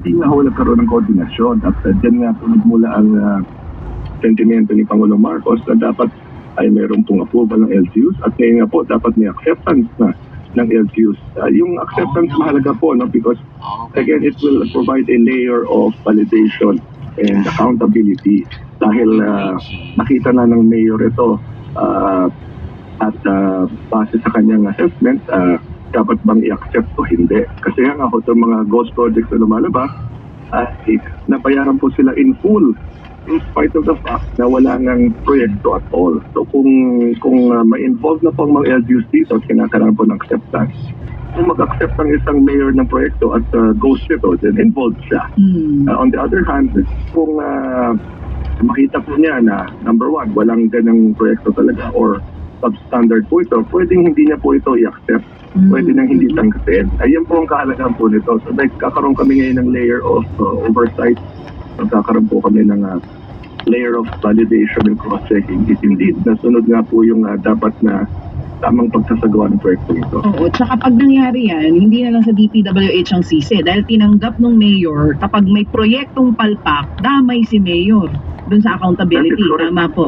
hindi na ho nagkaroon ng koordinasyon. At dyan nga po nagmula ang sentimento ni Pangulong Marcos na dapat ay mayroon pong approval ng LGUs at ngayon nga po dapat may acceptance na ng LGUs. Yung acceptance mahalaga po, no, because again it will provide a layer of validation and accountability dahil nakita na ng mayor ito at base sa kanyang assessment, dapat bang i-accept o hindi. Kasi nga ako itong mga ghost projects na lumalabas, nabayaran po sila in full in spite of the fact na wala ng proyekto at all. So kung ma-involve na po ang mga LGUs dito at kinakaroon po ng acceptance, kung mag-accept ang isang mayor ng proyekto at ghost ito, then involved siya. On the other hand, kung makita po niya na number one, walang ganang proyekto talaga or substandard po ito, pwedeng hindi niya po ito i-accept. Pwede nang hindi tanggapin. Ayan po ang kahalagahan po nito. So kakaroon kami ngayon ng layer of oversight. Magkakaroon po kami ng layer of validation and cross-checking. If indeed, nasunod nga po yung dapat na tamang pagsasagawa ng proyekto nito. Oo, tsaka pag nangyari yan, hindi na lang sa DPWH ang sisi dahil tinanggap ng mayor kapag may proyektong palpak, damay si mayor dun sa accountability. Tama po.